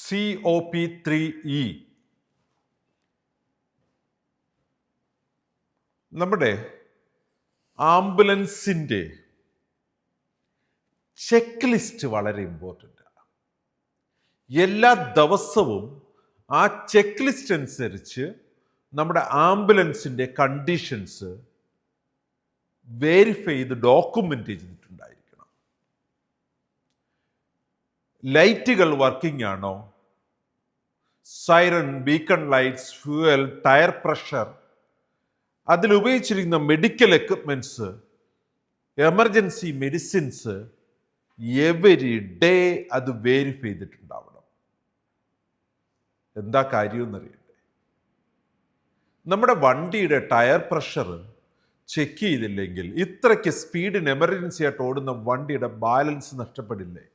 COP3E നമ്മുടെ ആംബുലൻസിൻ്റെ check list വളരെ ഇമ്പോർട്ടൻ്റ് ആണ്. എല്ലാ ദിവസവും ആ ചെക്ക് ലിസ്റ്റ് അനുസരിച്ച് നമ്മുടെ ആംബുലൻസിൻ്റെ കണ്ടീഷൻസ് വെരിഫൈ ചെയ്ത് ഡോക്യുമെൻ്റ് ചെയ്തിട്ടുണ്ടായിരിക്കണം. ലൈറ്റുകൾ വർക്കിംഗ് ആണോ, siren, beacon lights, fuel, tyre pressure, അതിലുപയോഗിച്ചിരിക്കുന്ന medical equipments, emergency medicines every day അത് വെരിഫൈ ചെയ്തിട്ടുണ്ടാവണം. എന്താ കാര്യമെന്നറിയണ്ടേ? നമ്മുടെ വണ്ടിയുടെ ടയർ പ്രഷർ ചെക്ക് ചെയ്തില്ലെങ്കിൽ ഇത്രയ്ക്ക് സ്പീഡിന് എമർജൻസി ആയിട്ട് ഓടുന്ന വണ്ടിയുടെ ബാലൻസ് നഷ്ടപ്പെടില്ലേ?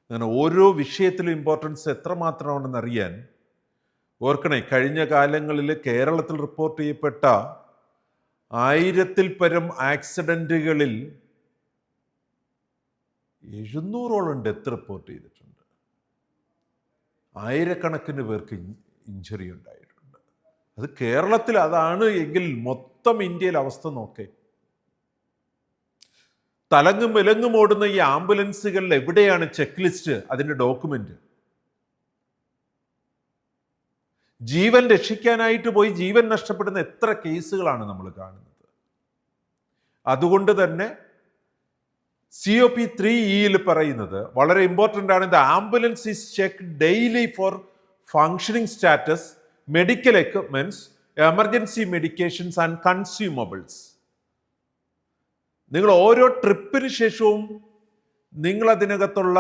അങ്ങനെ ഓരോ വിഷയത്തിലും ഇമ്പോർട്ടൻസ് എത്രമാത്രമാണെന്ന് അറിയാൻ ഓർക്കണേ, കഴിഞ്ഞ കാലങ്ങളിൽ കേരളത്തിൽ റിപ്പോർട്ട് ചെയ്യപ്പെട്ട 1000-ൽ പരം ആക്സിഡൻറ്റുകളിൽ 700ഓളം ഡെത്ത് റിപ്പോർട്ട് ചെയ്തിട്ടുണ്ട്. ആയിരക്കണക്കിന് പേർക്ക് ഇഞ്ചുറി ഉണ്ടായിട്ടുണ്ട്. അത് കേരളത്തിൽ അതാണ് എങ്കിൽ മൊത്തം ഇന്ത്യയിലെ അവസ്ഥ നോക്കേ. തലങ്ങും വിലങ്ങും ഓടുന്ന ഈ ആംബുലൻസുകളിൽ എവിടെയാണ് ചെക്ക് ലിസ്റ്റ്, അതിൻ്റെ ഡോക്യുമെന്റ്? ജീവൻ രക്ഷിക്കാനായിട്ട് പോയി ജീവൻ നഷ്ടപ്പെടുന്ന എത്ര കേസുകളാണ് നമ്മൾ കാണുന്നത്. അതുകൊണ്ട് തന്നെ COP3E പറയുന്നത് വളരെ ഇമ്പോർട്ടൻ്റ് ആണ്. The ambulance is check daily for functioning status, medical equipments, emergency medications and consumables. നിങ്ങൾ ഓരോ ട്രിപ്പിന് ശേഷവും നിങ്ങൾ അതിനകത്തുള്ള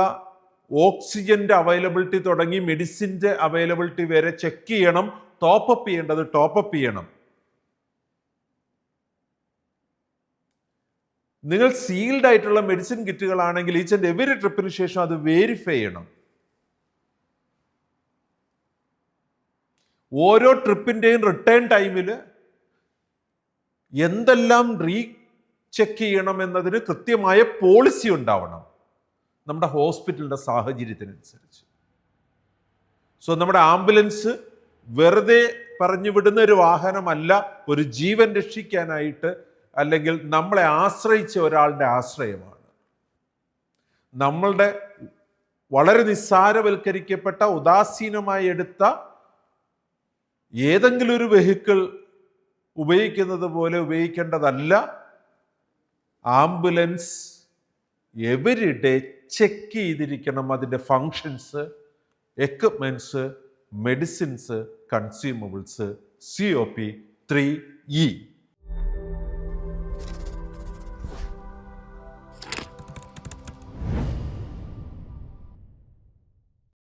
ഓക്സിജന്റെ അവൈലബിലിറ്റി തുടങ്ങി മെഡിസിൻ്റെ അവൈലബിലിറ്റി വരെ ചെക്ക് ചെയ്യണം. ടോപ്പപ്പ് ചെയ്യേണ്ടത് ടോപ്പപ്പ് ചെയ്യണം. നിങ്ങൾ സീൽഡ് ആയിട്ടുള്ള മെഡിസിൻ കിറ്റുകളാണെങ്കിൽ ഈച്ച് ആൻഡ് എവരി ട്രിപ്പിന് ശേഷം അത് വെരിഫൈ ചെയ്യണം. ഓരോ ട്രിപ്പിൻ്റെയും റിട്ടേൺ ടൈമിൽ എന്തെല്ലാം ചെക്ക് ചെയ്യണം എന്നതിന് കൃത്യമായ പോളിസി ഉണ്ടാവണം നമ്മുടെ ഹോസ്പിറ്റലിൻ്റെ സാഹചര്യത്തിനനുസരിച്ച്. സോ നമ്മുടെ ആംബുലൻസ് വെറുതെ പറഞ്ഞു വിടുന്ന ഒരു വാഹനമല്ല, ഒരു ജീവൻ രക്ഷിക്കാനായിട്ട് അല്ലെങ്കിൽ നമ്മളെ ആശ്രയിച്ച ഒരാളുടെ ആശ്രയമാണ്. നമ്മളുടെ വളരെ നിസ്സാരവൽക്കരിക്കപ്പെട്ട ഉദാസീനമായി എടുത്ത ഏതെങ്കിലും ഒരു വെഹിക്കിൾ ഉപയോഗിക്കുന്നത് പോലെ ഉപയോഗിക്കേണ്ടതല്ല. ആംബുലൻസ് എവരി ഡേ ചെക്ക് ചെയ്തിരിക്കണം. അതിൻ്റെ functions, equipments, medicines, consumables. COP3E